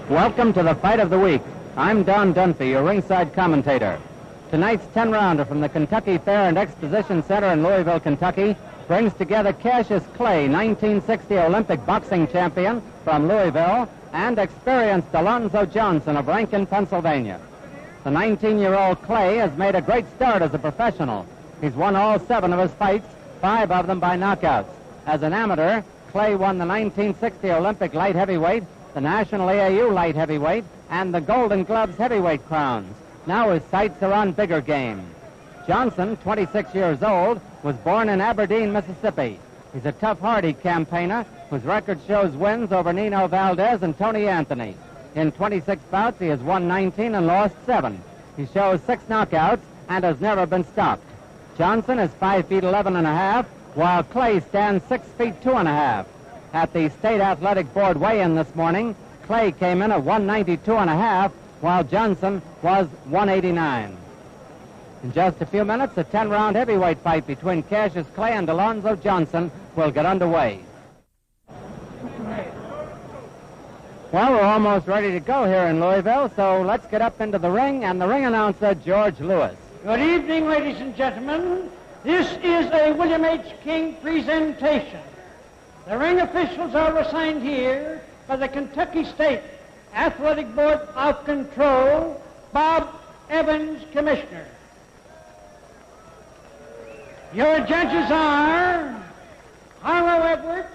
Welcome to the Fight of the Week. I'm Don Dunphy, your ringside commentator. Tonight's 10-rounder from the Kentucky Fair and Exposition Center in Louisville, Kentucky, brings together Cassius Clay, 1960 Olympic boxing champion from Louisville, and experienced Alonzo Johnson of Rankin, Pennsylvania. The 19-year-old Clay has made a great start as a professional. He's won all 7 of his fights, 5 of them by knockouts. As an amateur, Clay won the 1960 Olympic light heavyweight, the National AAU light heavyweight, and the Golden Gloves heavyweight crowns. Now his sights are on bigger game. Johnson, 26 years old, was born in Aberdeen, Mississippi. He's a tough, hardy campaigner whose record shows wins over Nino Valdez and Tony Anthony. In 26 bouts, he has won 19 and lost 7. He shows 6 knockouts and has never been stopped. Johnson is 5 feet 11 and a half, while Clay stands 6 feet 2 and a half. At the State Athletic Board weigh-in this morning, Clay came in at 192 and a half, while Johnson was 189. In just a few minutes, a 10-round heavyweight fight between Cassius Clay and Alonzo Johnson will get underway. Well, we're almost ready to go here in Louisville, so let's get up into the ring, and the ring announcer, George Lewis. Good evening, ladies and gentlemen. This is a William H. King presentation. The ring officials are assigned here by the Kentucky State Athletic Board of Control, Bob Evans, Commissioner. Your judges are Harlow Edwards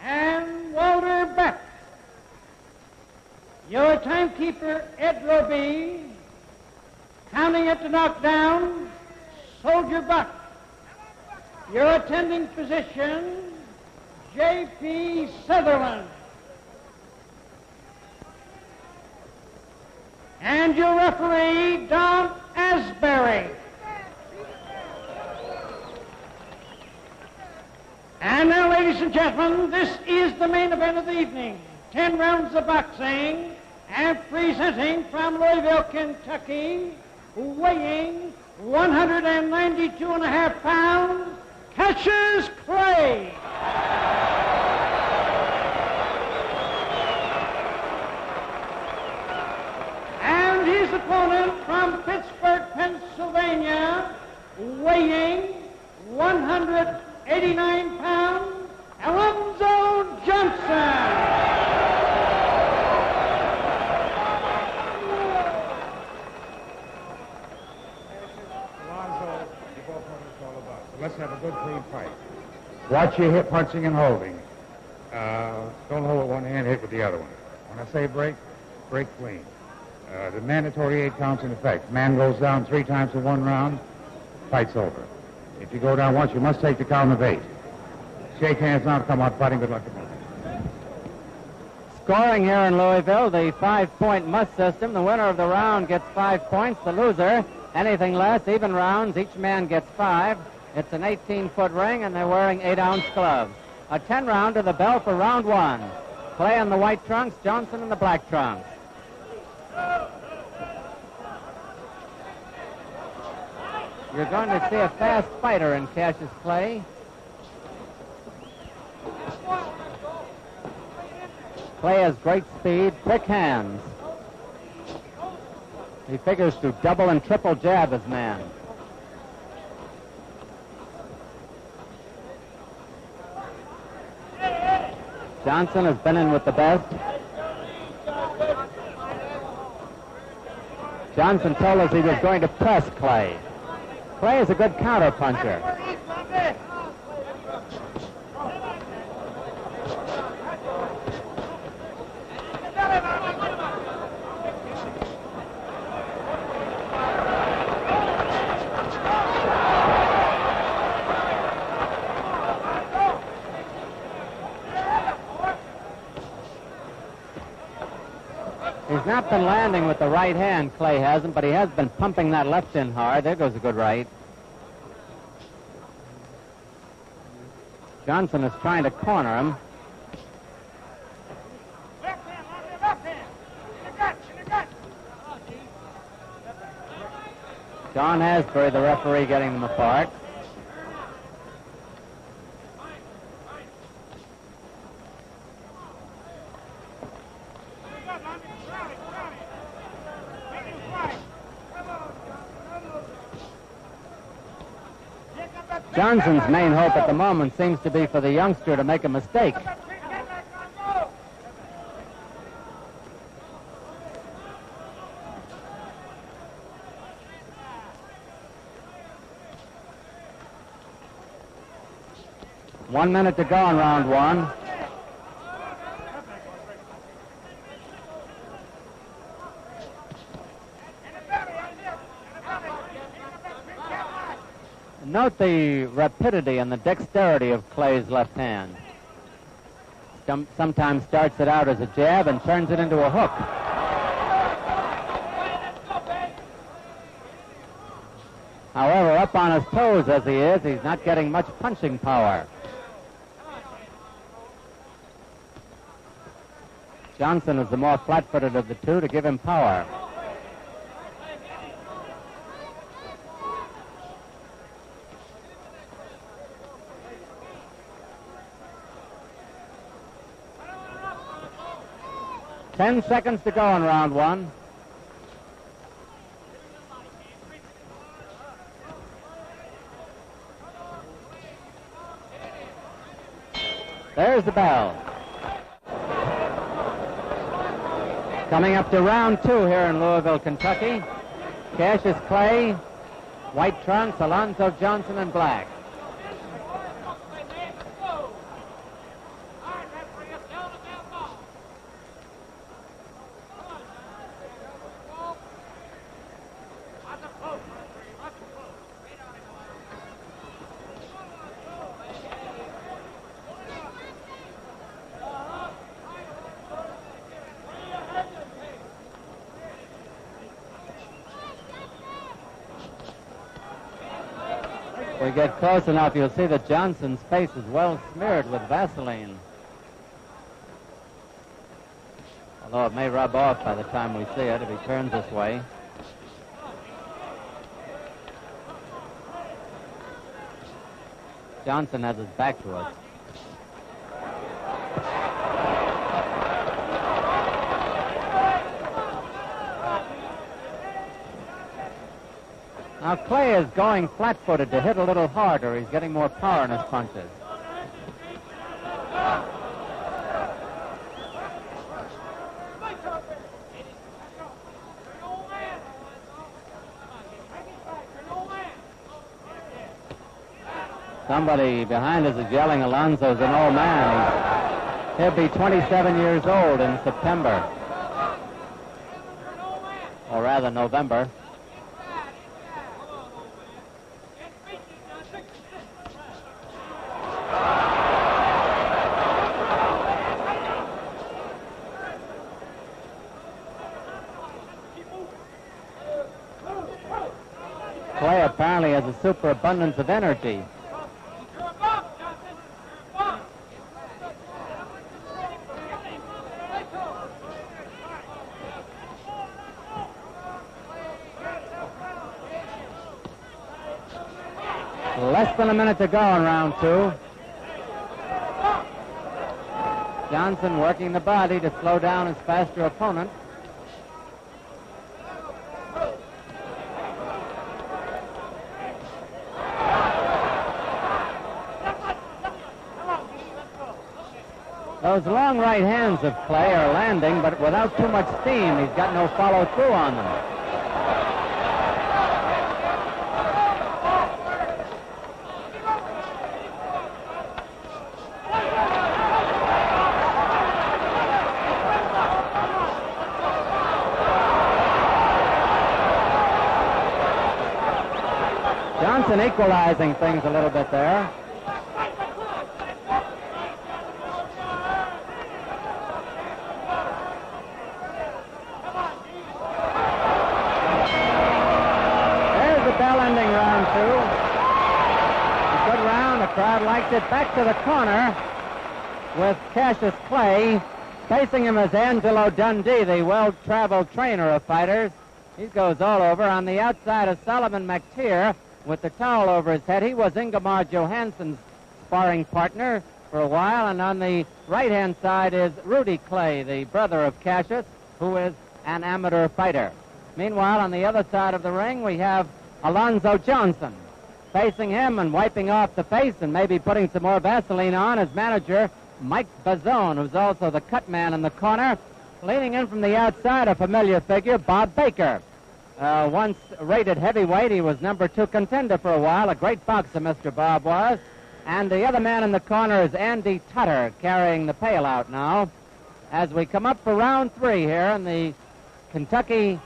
and Walter Beck. Your timekeeper, Ed Roby. Counting at the knockdown, Soldier Buck. Your attending physician, J.P. Sutherland. And your referee, Don Asbury. And now, ladies and gentlemen, this is the main event of the evening. 10 rounds of boxing, and presenting from Louisville, Kentucky, weighing 192 and a half pounds, Cassius Clay. And his opponent from Pittsburgh, Pennsylvania, weighing 189 pounds, Alonzo Johnson. Let's have a good, clean fight. Watch your hip punching and holding. Don't hold with one hand, hit with the other one. When I say break, break clean. The mandatory 8 counts in effect. Man goes down 3 times in 1 round, fight's over. If you go down once, you must take the count of 8. Shake hands now to come out fighting. Good luck to both. Scoring here in Louisville, the 5-point must system. The winner of the round gets 5 points. The loser, anything less, even rounds, each man gets 5. It's an 18-foot ring, and they're wearing 8-ounce gloves. A 10-round to the bell for round 1. Clay in the white trunks, Johnson in the black trunks. You're going to see a fast fighter in Cassius Clay. Clay has great speed, quick hands. He figures to double and triple jab his man. Johnson has been in with the best. Johnson told us he was going to press Clay. Clay is a good counter puncher. He's not been landing with the right hand, Clay hasn't, but he has been pumping that left in hard. There goes a good right. Johnson is trying to corner him. John Asbury, the referee, getting them apart. Johnson's main hope at the moment seems to be for the youngster to make a mistake. One minute to go in round one. Note the rapidity and the dexterity of Clay's left hand. Sometimes starts it out as a jab and turns it into a hook. However, up on his toes as he is, he's not getting much punching power. Johnson is the more flat-footed of the two to give him power. Ten seconds to go in round one. There's the bell. Coming up to round two here in Louisville, Kentucky. Cassius Clay, white trunks, Alonzo Johnson in black. We get close enough, you'll see that Johnson's face is well smeared with Vaseline. Although it may rub off by the time we see it if he turns this way. Johnson has his back to us. Now Clay is going flat-footed to hit a little harder. He's getting more power in his punches. Somebody behind us is yelling, Alonzo's an old man. He'll be 27 years old in September. Or rather, November. Clay apparently has a superabundance of energy. Less than a minute to go in round two. Johnson working the body to slow down his faster opponent. Those long right hands of Clay are landing, but without too much steam. He's got no follow-through on them. Johnson equalizing things a little bit there. Crowd likes it. Back to the corner with Cassius Clay. Facing him is Angelo Dundee, the well-traveled trainer of fighters. He goes all over. On the outside is Solomon McTeer with the towel over his head. He was Ingemar Johansson's sparring partner for a while. And on the right-hand side is Rudy Clay, the brother of Cassius, who is an amateur fighter. Meanwhile, on the other side of the ring, we have Alonzo Johnson. Facing him and wiping off the face and maybe putting some more Vaseline on is manager Mike Bazone, who's also the cut man in the corner. Leaning in from the outside, a familiar figure, Bob Baker. Once rated heavyweight, he was number 2 contender for a while. A great boxer, Mr. Bob was. And the other man in the corner is Andy Tutter, carrying the pail out now. As we come up for round 3 here in the Kentucky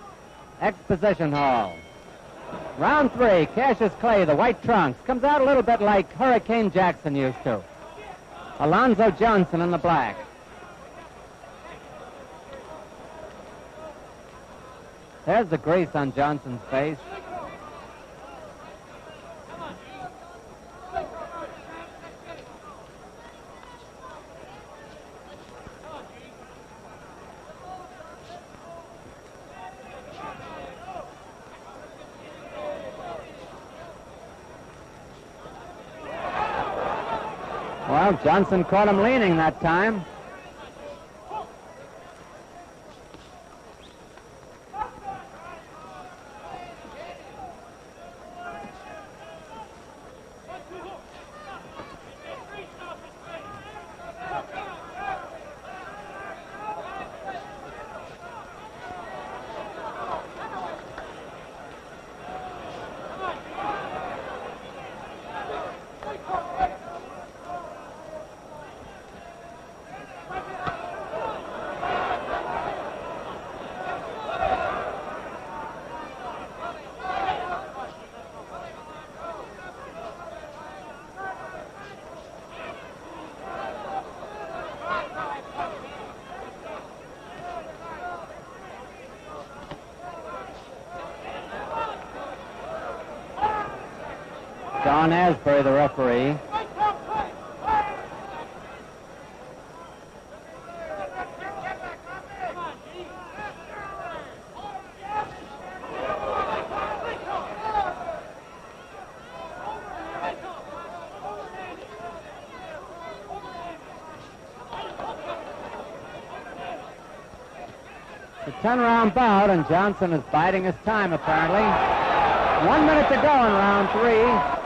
Exposition Hall. Round 3, Cassius Clay, the white trunks, comes out a little bit like Hurricane Jackson used to. Alonzo Johnson in the black. There's the grease on Johnson's face. Well, Johnson caught him leaning that time. Don Asbury, the referee. It's a 10-round bout, and Johnson is biding his time, apparently. 1 minute to go in round 3.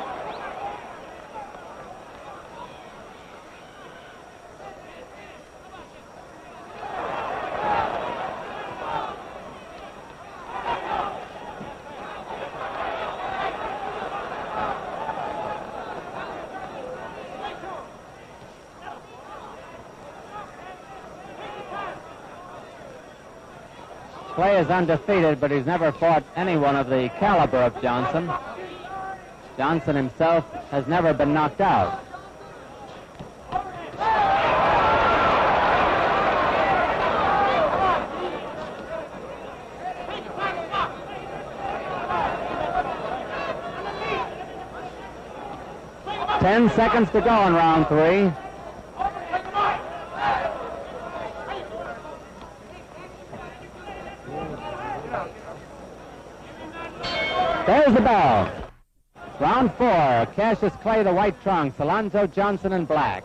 Clay is undefeated, but he's never fought anyone of the caliber of Johnson. Johnson himself has never been knocked out. Ten seconds to go in round 3. There's the bell. Round 4, Cassius Clay, the white trunks, Alonzo Johnson in black.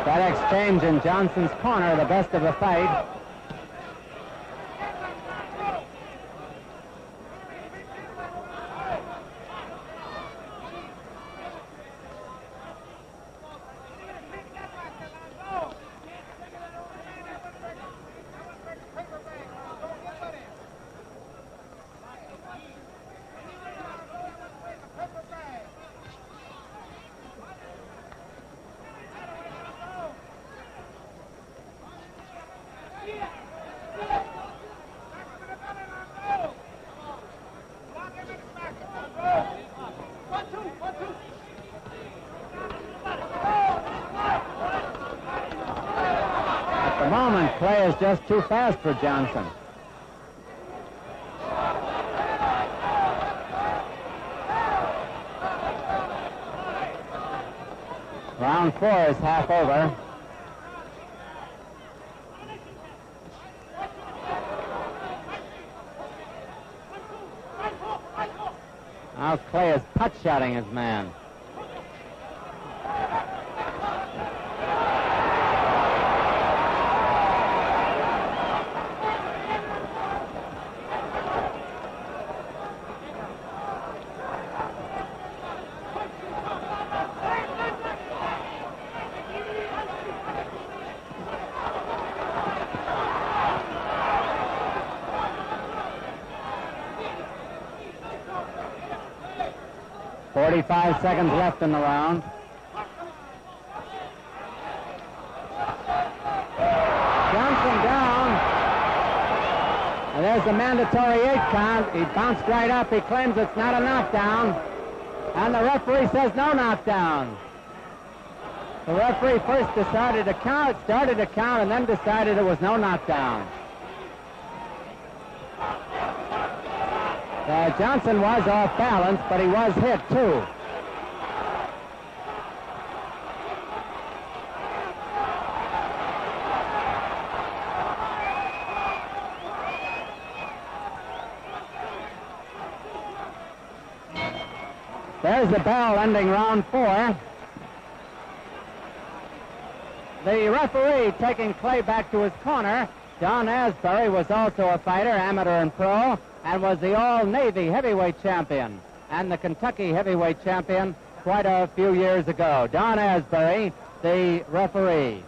That exchange in Johnson's corner, the best of the fight. At the moment, Clay is just too fast for Johnson. Round 4 is half over. Now Clay is putt-shotting his man. Five seconds left in the round. Johnson down. And there's the mandatory 8 count. He bounced right up. He claims it's not a knockdown. And the referee says no knockdown. The referee first started to count, and then decided it was no knockdown. Johnson was off balance, but he was hit, too. There's the bell ending round 4. The referee taking Clay back to his corner. Don Asbury was also a fighter, amateur and pro, and was the All-Navy heavyweight champion and the Kentucky heavyweight champion quite a few years ago. Don Asbury, the referee.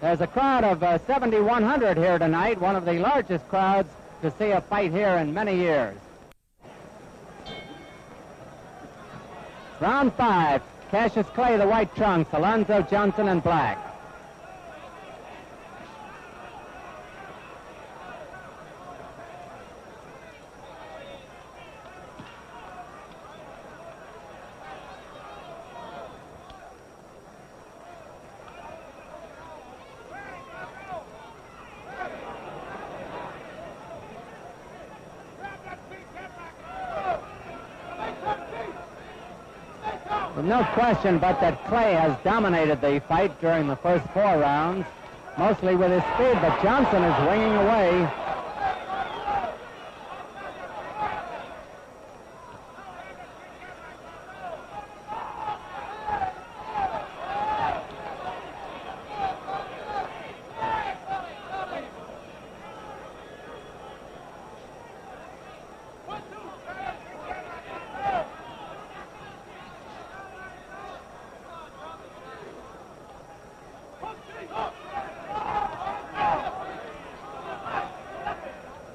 There's a crowd of 7,100 here tonight, one of the largest crowds to see a fight here in many years. Round 5, Cassius Clay, the white trunks, Alonzo Johnson in black. No question but that Clay has dominated the fight during the first 4 rounds, mostly with his speed, but Johnson is winging away.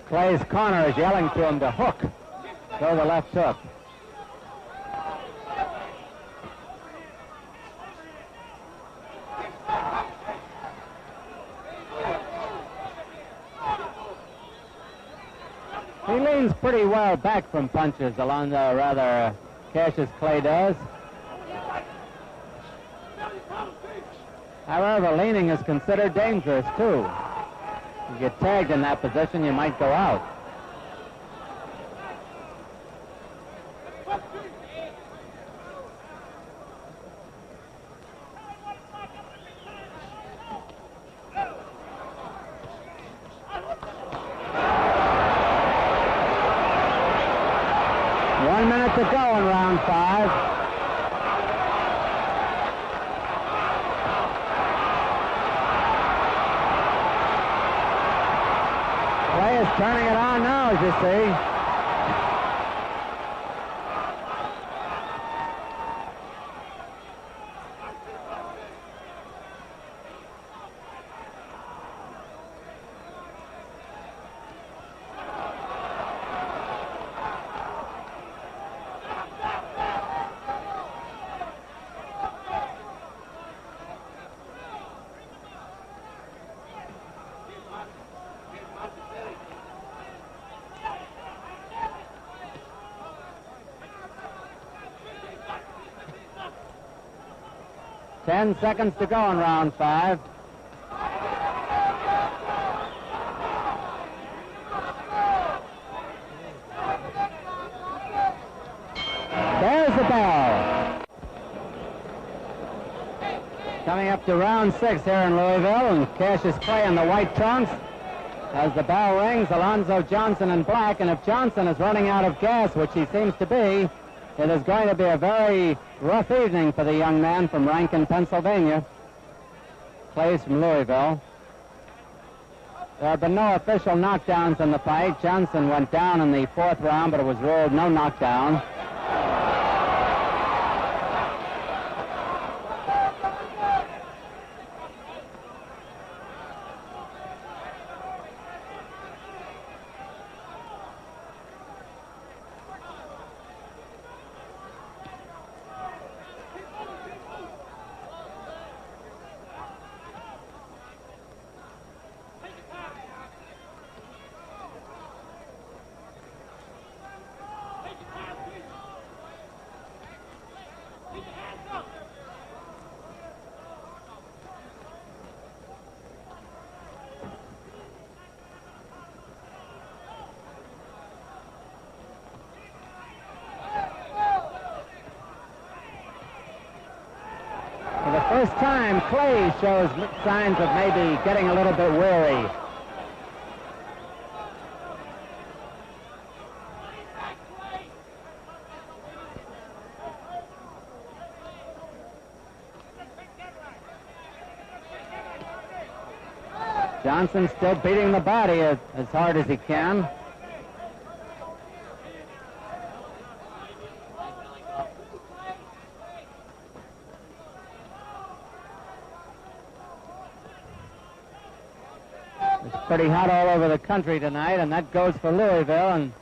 Clay's corner is yelling to him to hook. Throw the left hook. He leans pretty well back from punches, Cassius Clay does. However, leaning is considered dangerous, too. If you get tagged in that position, you might go out. One minute to go in round 5. Turning it on now, as you see. Ten seconds to go in round 5. There's the bell. Coming up to round 6 here in Louisville, and Cassius Clay in the white trunks. As the bell rings, Alonzo Johnson in black, and if Johnson is running out of gas, which he seems to be, it is going to be a very rough evening for the young man from Rankin, Pennsylvania. Clay's from Louisville. There have been no official knockdowns in the fight. Johnson went down in the 4th round, but it was ruled no knockdown. First time, Clay shows signs of maybe getting a little bit weary. Johnson still beating the body as hard as he can. Pretty hot all over the country tonight, and that goes for Louisville, and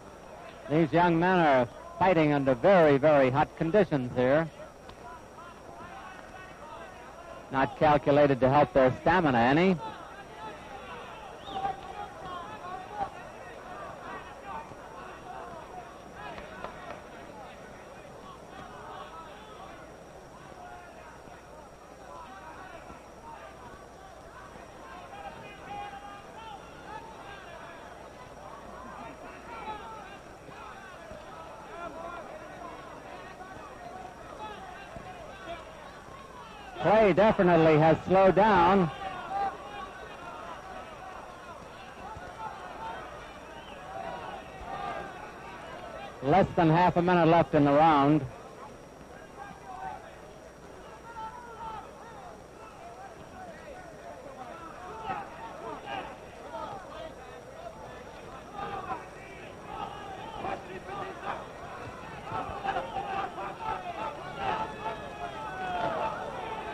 these young men are fighting under very, very hot conditions here. Not calculated to help their stamina any. Clay definitely has slowed down. Less than half a minute left in the round.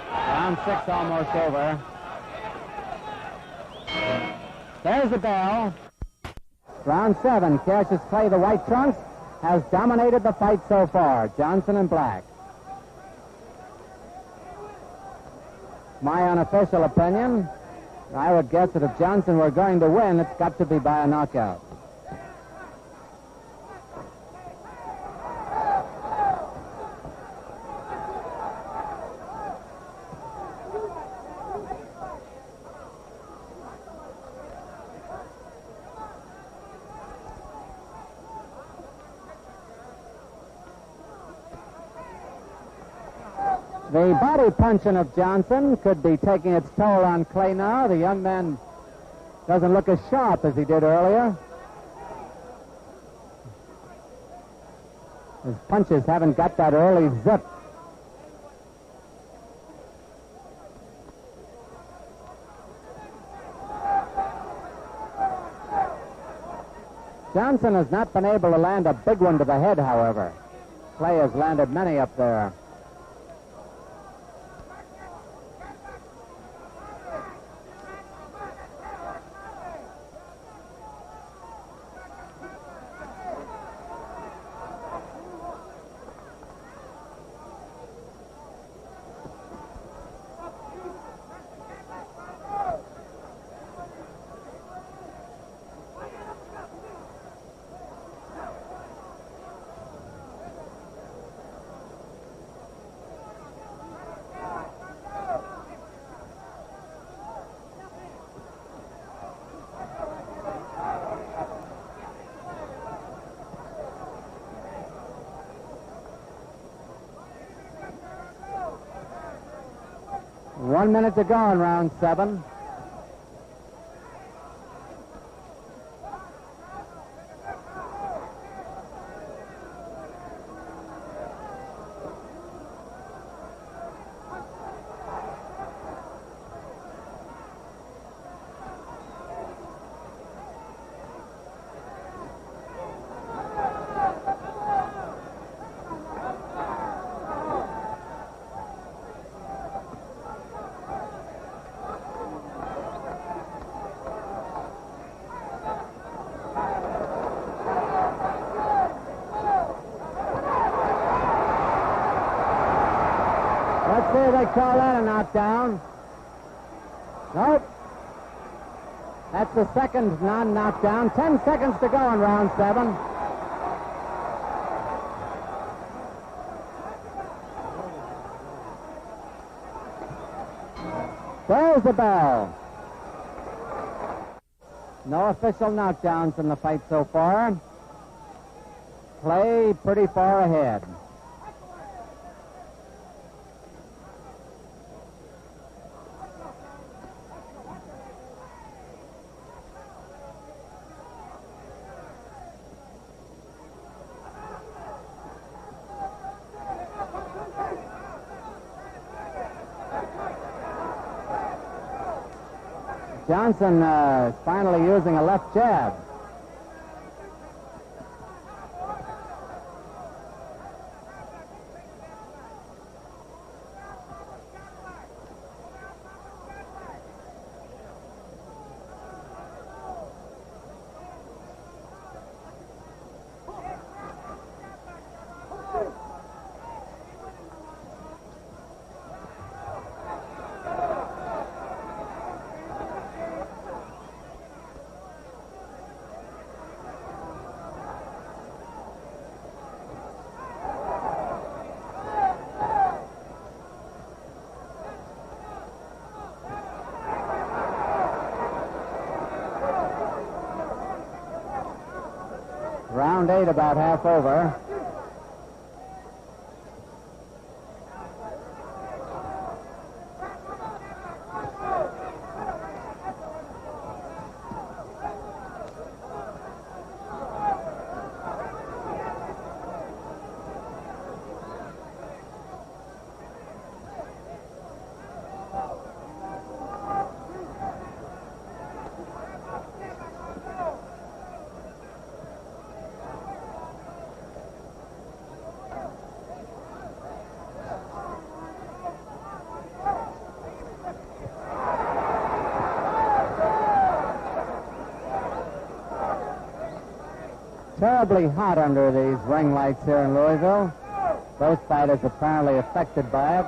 Round 6 almost over. There's the bell. Round 7. Cassius Clay, the white trunks, has dominated the fight so far. Johnson in black. My unofficial opinion, I would guess that if Johnson were going to win, it's got to be by a knockout. The body punching of Johnson could be taking its toll on Clay now. The young man doesn't look as sharp as he did earlier. His punches haven't got that early zip. Johnson has not been able to land a big one to the head, however. Clay has landed many up there. 1 minute to go in round 7. Let's see if they call that a knockdown. Nope. That's the second non-knockdown. 10 seconds to go in round 7. There's the bell. No official knockdowns in the fight so far. Clay pretty far ahead. Johnson is finally using a left jab. Round 8 about half over. Terribly hot under these ring lights here in Louisville. Both fighters apparently affected by it.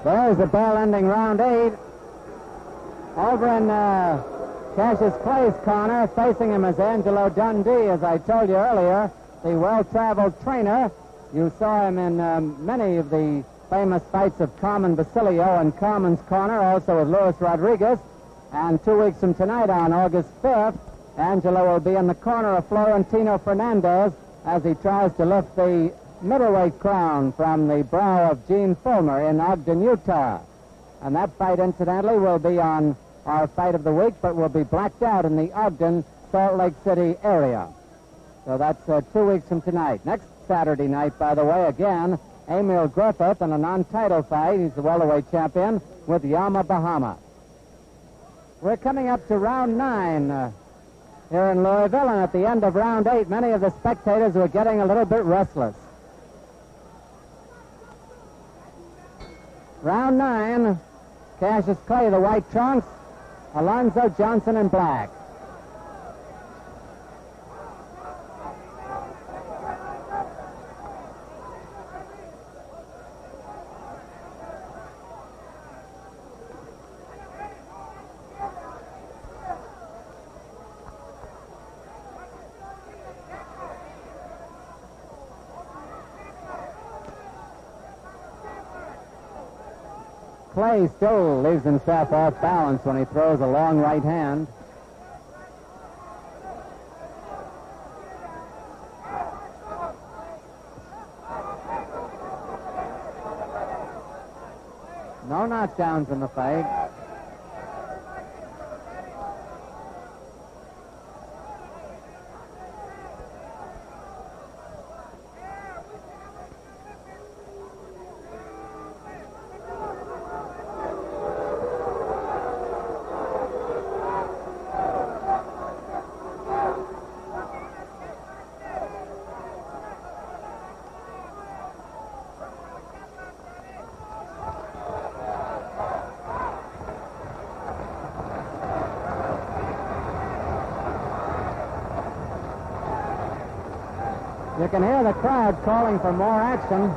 There's the bell ending round 8. Over in Cassius Clay's corner, facing him is Angelo Dundee, as I told you earlier, the well-traveled trainer. You saw him in many of the famous fights of Carmen Basilio in Carmen's corner, also with Luis Rodriguez. And 2 weeks from tonight, on August 5th, Angelo will be in the corner of Florentino Fernandez as he tries to lift the middleweight crown from the brow of Gene Fulmer in Ogden, Utah. And that fight, incidentally, will be on our fight of the week, but will be blacked out in the Ogden, Salt Lake City area. So that's 2 weeks from tonight. Next Saturday night, by the way, again, Emil Griffith in a non-title fight. He's the welterweight champion with Yama Bahama. We're coming up to round 9 here in Louisville, and at the end of round 8, many of the spectators were getting a little bit restless. Round 9, Cassius Clay, the white trunks. Alonzo Johnson in black. Clay still leaves himself off balance when he throws a long right hand. No knockdowns in the fight. You can hear the crowd calling for more action.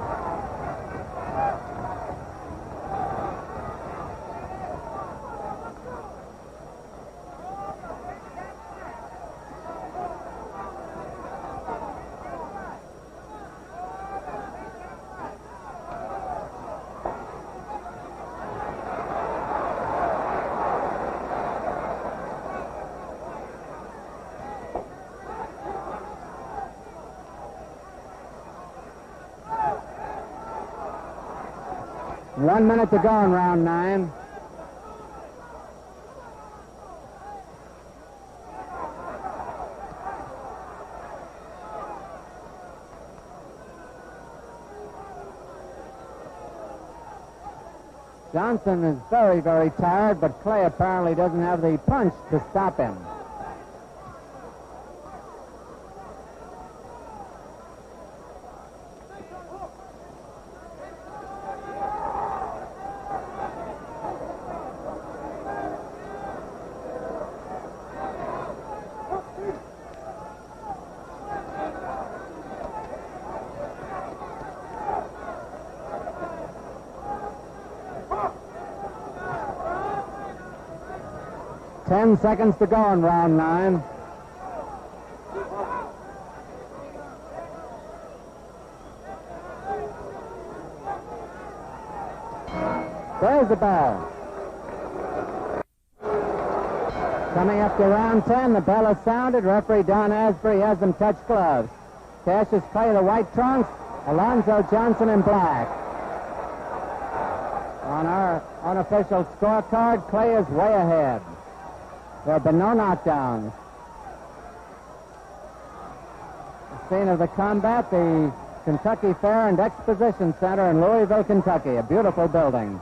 One minute to go in round 9. Johnson is very, very tired, but Clay apparently doesn't have the punch to stop him. Ten seconds to go in round 9. There's the bell. Coming up to round 10, the bell is sounded. Referee Don Asbury has them touch gloves. Cassius Clay, the white trunks. Alonzo Johnson in black. On our unofficial scorecard, Clay is way ahead. There have been no knockdowns. The scene of the combat, the Kentucky Fair and Exposition Center in Louisville, Kentucky. A beautiful building.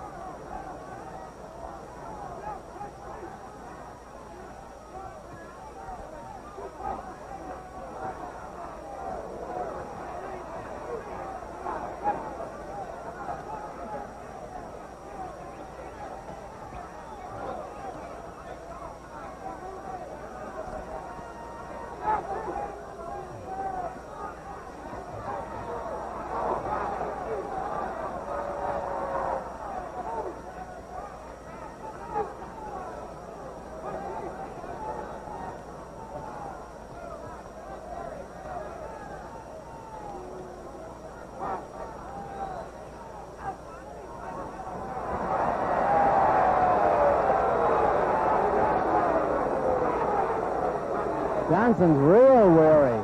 Johnson's real weary.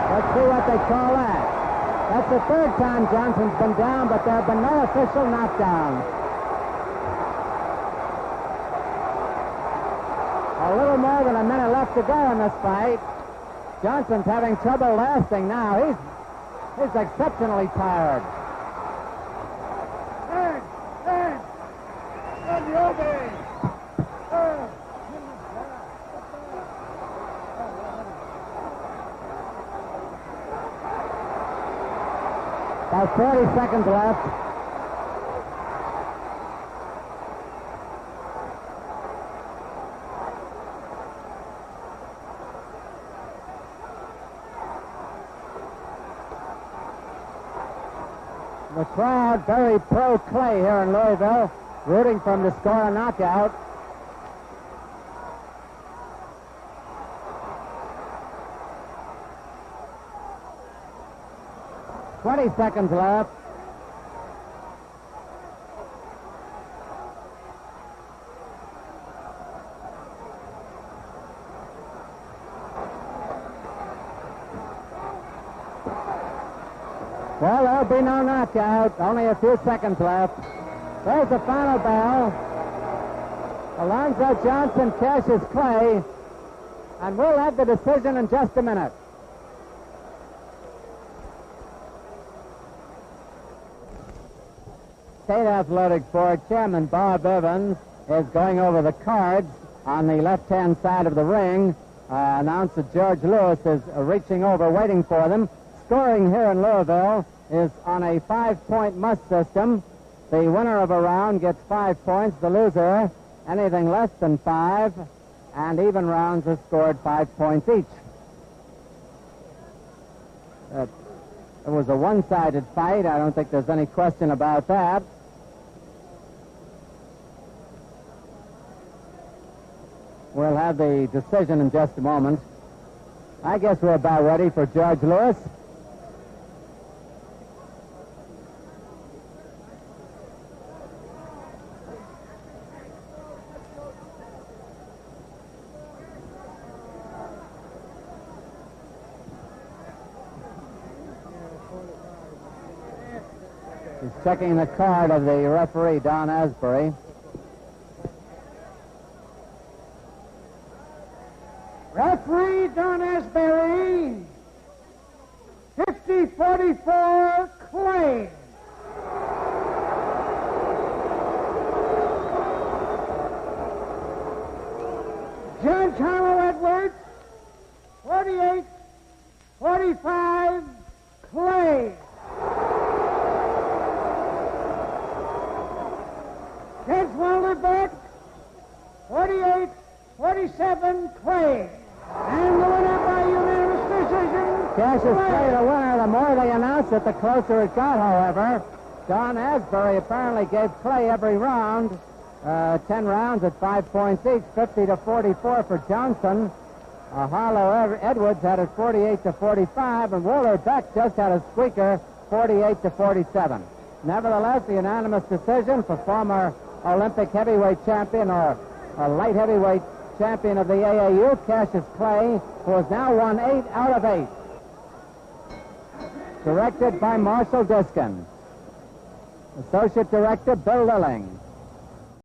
Let's see what they call that. That's the third time Johnson's been down, but there have been no official knockdowns. A little more than a minute left to go in this fight. Johnson's having trouble lasting now. is exceptionally tired. About 40 seconds left. The crowd very pro-Clay here in Louisville, rooting for him to score a knockout. "20 seconds left. Well, there'll be no knockout. Only a few seconds left. There's the final bell. Alonzo Johnson, Cassius Clay. And we'll have the decision in just a minute. State Athletic Board Chairman Bob Evans is going over the cards on the left-hand side of the ring. Announcer George Lewis is reaching over, waiting for them. Scoring here in Louisville is on a 5-point must system. The winner of a round gets 5 points. The loser, anything less than 5, and even rounds are scored 5 points each. It was a one-sided fight. I don't think there's any question about that. We'll have the decision in just a moment. I guess we're about ready for George Lewis. He's checking the card of the referee, Don Asbury. Referee Don Asbury, 50-44, Clay. Judge Harlow Edwards, 48-45, Clay. Judge Walter Beck, 48-47, Clay. And the winner by unanimous decision, Cassius Clay. Clay, the winner. The more they announce it, the closer it got, however. Don Asbury apparently gave Clay every round, 10 rounds at 5 points each, 50-44 for Johnson. Harlow Edwards had it 48-45, and Walter Beck just had a squeaker, 48-47. Nevertheless, the unanimous decision for former Olympic heavyweight champion or light heavyweight champion of the AAU, Cassius Clay, who has now won 8 out of 8. Directed by Marshall Diskin. Associate Director, Bill Lilling.